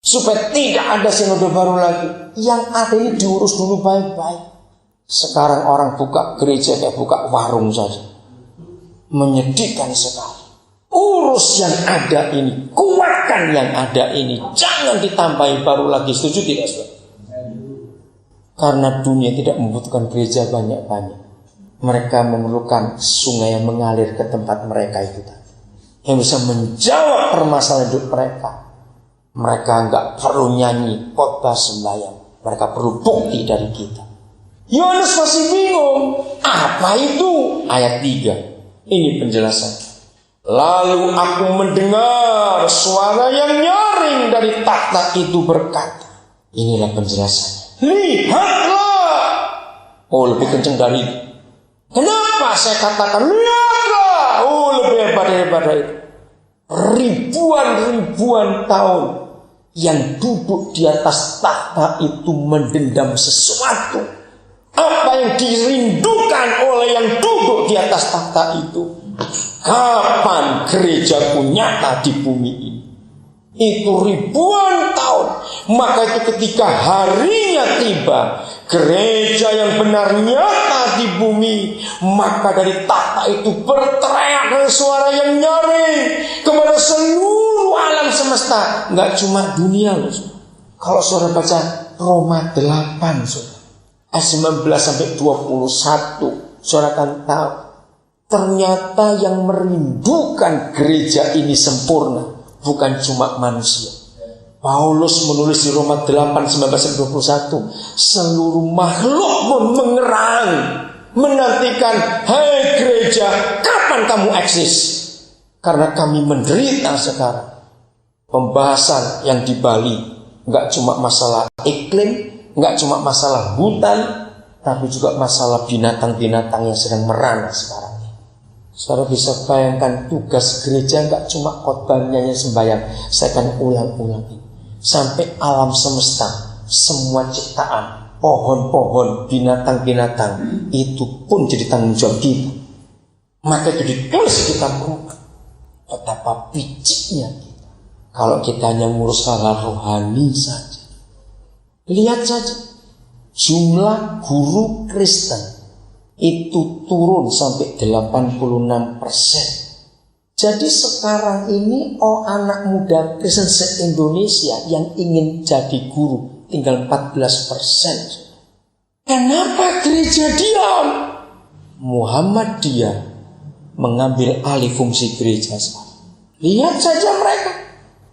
supaya tidak ada sinode baru lagi. Yang ada ini diurus dulu baik-baik. Sekarang orang buka gereja kayak buka warung saja. Menyedihkan sekali. Urus yang ada ini, kuatkan yang ada ini, jangan ditambahi baru lagi. Setuju tidak, saudara? Karena dunia tidak membutuhkan gereja banyak-banyak. Mereka memerlukan sungai yang mengalir ke tempat mereka itu, yang bisa menjawab permasalahan hidup mereka. Mereka enggak perlu nyanyi khotbah sembahyang, mereka perlu bukti dari kita. Yohanes masih bingung, apa itu? Ayat 3, ini penjelasan. Lalu aku mendengar suara yang nyaring dari takhta itu berkata, inilah penjelasannya. Lihatlah. Oh, lebih kencang dari itu. Kenapa saya katakan lihatlah? Oh, lebih hebat daripada itu. Ribuan tahun yang duduk di atas takhta itu mendendam sesuatu. Apa yang dirindukan oleh yang duduk di atas takhta itu? Kapan gerejaku nyata di bumi ini? Itu ribuan tahun. Maka itu ketika harinya tiba, gereja yang benar nyata di bumi, maka dari takhta itu berteriak dengan suara yang nyaring kepada seluruh alam semesta. Enggak cuma dunia loh. Kalau saudara baca Roma 8 saudara, ayat 19 sampai 21, saudara akan tahu ternyata yang merindukan gereja ini sempurna bukan cuma manusia. Paulus menulis di Roma 8, 19-21, seluruh makhluk pun mengerang, menantikan, hai gereja, kapan kamu eksis? Karena kami menderita sekarang. Pembahasan yang di Bali enggak cuma masalah iklim, enggak cuma masalah hutan, tapi juga masalah binatang-binatang yang sedang merana sekarang. Saudara bisa bayangkan tugas gereja enggak cuma khotbahnya sembahyang. Saya akan ulang-ulang ini. Sampai alam semesta, semua ciptaan, pohon-pohon, binatang-binatang, itu pun jadi tanggung jawab kita. Maka itu ditulis di kitab Roma. Betapa piciknya kita kalau kita hanya ngurus hal-hal rohani saja. Lihat saja, jumlah guru Kristen itu turun sampai 86%. Jadi sekarang ini anak muda Kristen se-Indonesia yang ingin jadi guru tinggal 14%. Kenapa gereja diam? Muhammadiyah mengambil alih fungsi gereja sekarang. Lihat saja mereka.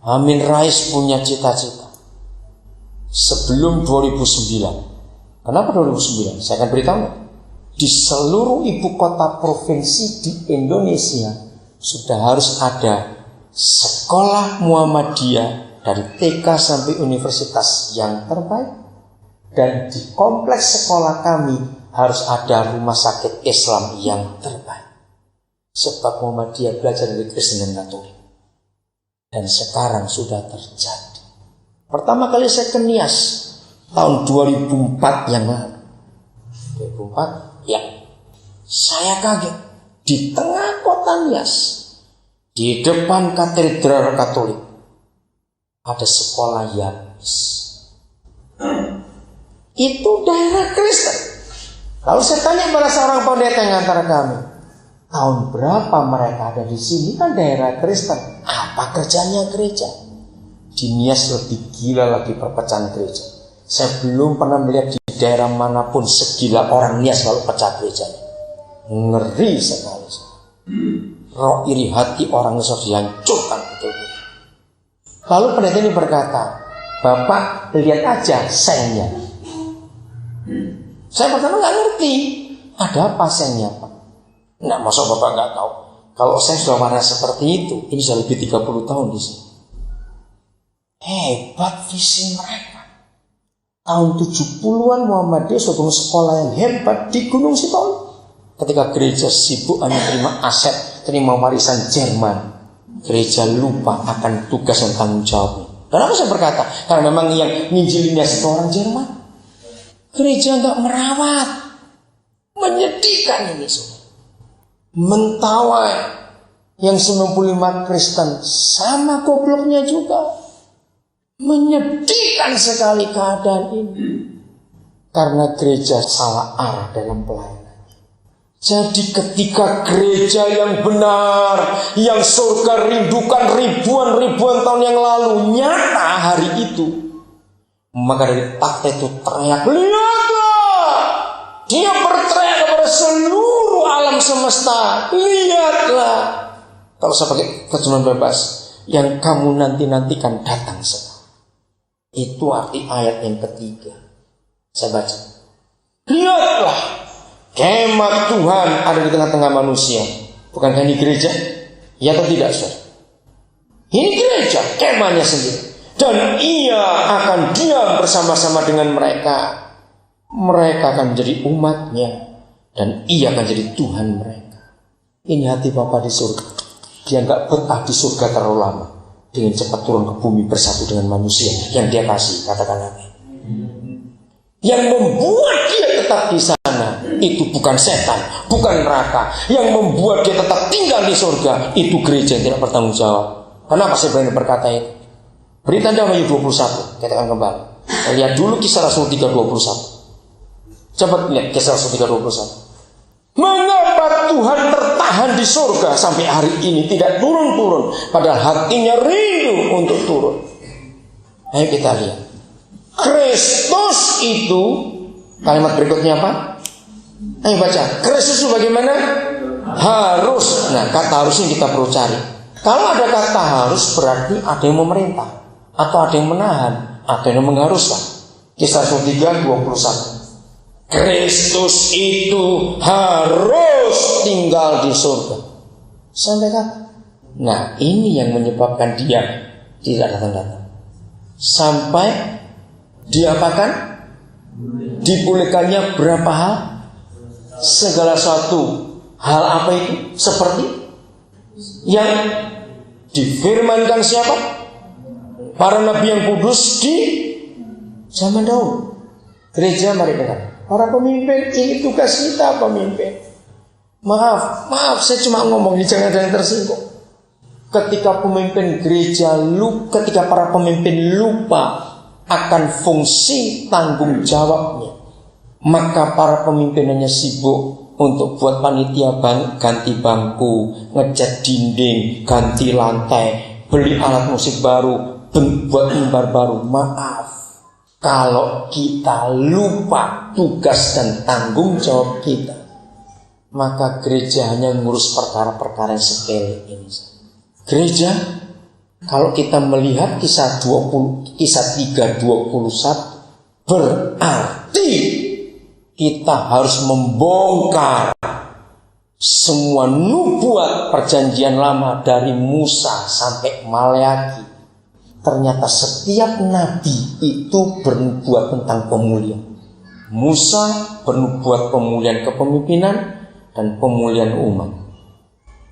Amin Rais punya cita-cita sebelum 2009. Kenapa 2009? Saya akan beritahu. Di seluruh ibu kota provinsi di Indonesia sudah harus ada sekolah Muhammadiyah dari TK sampai universitas yang terbaik. Dan di kompleks sekolah kami harus ada rumah sakit Islam yang terbaik. Sebab Muhammadiyah belajar dari Kristen dan Katolik. Dan sekarang sudah terjadi. Pertama kali saya ke Nias tahun 2004 yang lalu. 2004 ya, saya kaget. Di tengah kota Nias, di depan katedral Katolik, ada sekolah Yabis. Itu daerah Kristen. Lalu saya tanya pada seorang pendeta yang antara kami, tahun berapa mereka ada di sini? Kan daerah Kristen. Apa kerjanya gereja? Di Nias lebih gila lagi perpecahan gereja. Saya belum pernah melihat di daerah manapun segila orang Nias kalau pecah gerejanya. Ngeri sekali. Roh iri hati orang Nias dihancurkan betul. Lalu pendeta ini berkata, Bapak lihat aja sengnya. Saya pertama nggak ngerti ada apa sengnya Pak. Nggak, masa Bapak nggak tahu? Kalau saya sudah marah seperti itu, ini sudah lebih 30 tahun di sini. Hebat visi mereka. Tahun 70-an Muhammadiyah sudah sekolah yang hebat di Gunung Sitoli. Ketika gereja sibuk hanya terima aset, terima warisan Jerman, gereja lupa akan tugas dan tanggung jawabnya. Kenapa saya berkata? Karena memang yang nginjilinnya itu orang Jerman. Gereja enggak merawat. Menyedihkan ini semua. Mentawai yang 95 Kristen sama gobloknya juga. Menyedihkan sekali keadaan ini. Karena gereja salah arah dalam pelayanan. Jadi ketika gereja yang benar, yang surga rindukan ribuan tahun yang lalu, nyata hari itu, maka dari takhta itu teriak, lihatlah! Dia berteriak kepada seluruh alam semesta, lihatlah! Kalau saya pakai terjemahan bebas, yang kamu nanti-nantikan datang sekarang. Itu arti ayat yang ketiga. Saya baca. Lihatlah, kemah Tuhan ada di tengah-tengah manusia. Bukankah ini gereja? Ya atau tidak, saudara? Ini gereja, kemahnya sendiri. Dan ia akan diam bersama-sama dengan mereka. Mereka akan menjadi umatnya. Dan ia akan jadi Tuhan mereka. Ini hati Bapa di surga. Dia gak betah di surga terlalu lama. Dengan cepat turun ke bumi bersatu dengan manusia yang dia kasih. Katakan amin. Yang membuat dia tetap di sana itu bukan setan, bukan neraka. Yang membuat dia tetap tinggal di surga itu gereja yang tidak bertanggung jawab. Kenapa saya berani berkata itu? Beri tanda Wahyu 21. Katakan kembali. Lihat dulu Kisah Rasul 3:21. Coba lihat Kisah Rasul 3:21. Mengapa Tuhan tertahan di surga sampai hari ini tidak turun-turun, padahal hatinya rindu untuk turun? Ayo kita lihat. Kristus itu, kalimat berikutnya apa? Ayo baca. Kristus itu bagaimana? Harus. Nah, kata harus ini kita perlu cari. Kalau ada kata harus, berarti ada yang memerintah, atau ada yang menahan, atau yang mengharuskan. Kisah Rasul 3:21. Kristus itu harus tinggal di surga. Sampai kapan? Nah, ini yang menyebabkan dia tidak datang-datang. Sampai diapakan? Dibolehkannya berapa hal? Segala suatu hal apa itu? Seperti yang difirmankan siapa? Para nabi yang kudus di zaman dahulu. Gereja, mari dengar. Para pemimpin, ini tugas kita pemimpin. Maaf, saya cuma ngomong, jangan ada yang tersinggung. Ketika pemimpin gereja ketika para pemimpin lupa akan fungsi tanggung jawabnya, maka para pemimpin hanya sibuk untuk buat panitia ganti bangku, ngecat dinding, ganti lantai, beli alat musik baru, buat mimbar baru. Maaf, kalau kita lupa tugas dan tanggung jawab kita, maka gereja hanya ngurus perkara-perkara yang sepele ini. Gereja, kalau kita melihat kisah 3:21, berarti kita harus membongkar semua nubuat perjanjian lama dari Musa sampai Maleakhi. Ternyata setiap nabi itu bernubuat tentang pemulihan. Musa bernubuat pemulihan kepemimpinan dan pemulihan umat.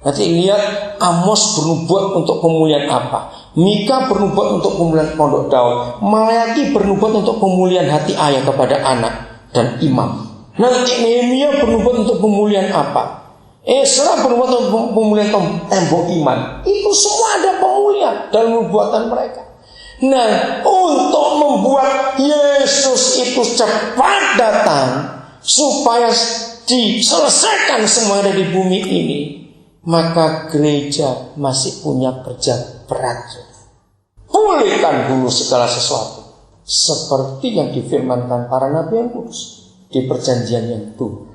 Nanti lihat, Amos bernubuat untuk pemulihan apa? Mika bernubuat untuk pemulihan pondok Daud. Maleakhi bernubuat untuk pemulihan hati ayah kepada anak dan imam. Nanti Nehemia bernubuat untuk pemulihan apa? Esra bernubuat untuk pemulihan tembok iman. Itu semua ada pemulihan dalam nubuatan mereka. Nah, untuk membuat Yesus itu cepat datang supaya diselesaikan semua ada di bumi ini, maka gereja masih punya kerja berat. Pulihkan dulu segala sesuatu seperti yang difirmankan para nabi yang kudus di perjanjian yang dulu.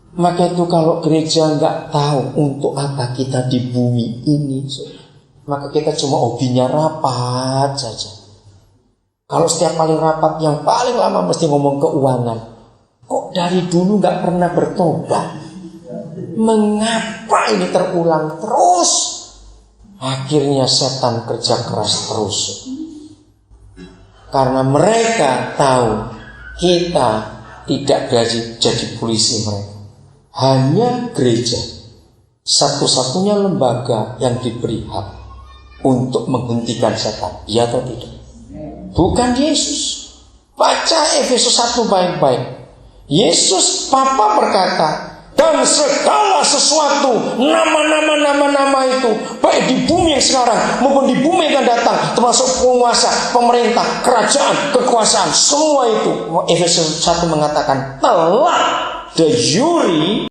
Maka itu kalau gereja nggak tahu untuk apa kita di bumi ini, maka kita cuma hobinya rapat saja. Kalau setiap kali rapat yang paling lama mesti ngomong keuangan, kok dari dulu nggak pernah bertobat? Mengapa ini terulang terus? Akhirnya setan kerja keras terus. Karena mereka tahu kita tidak jadi polisi mereka. Hanya gereja satu-satunya lembaga yang diberi hak untuk menghentikan setan, ya atau tidak? Bukan Yesus. Baca Efesus 1 baik-baik. Yesus, Papa berkata, dan segala sesuatu, nama-nama itu, baik di bumi yang sekarang maupun di bumi yang akan datang, termasuk penguasa, pemerintah, kerajaan, kekuasaan, semua itu Efesus 1 mengatakan telah de jure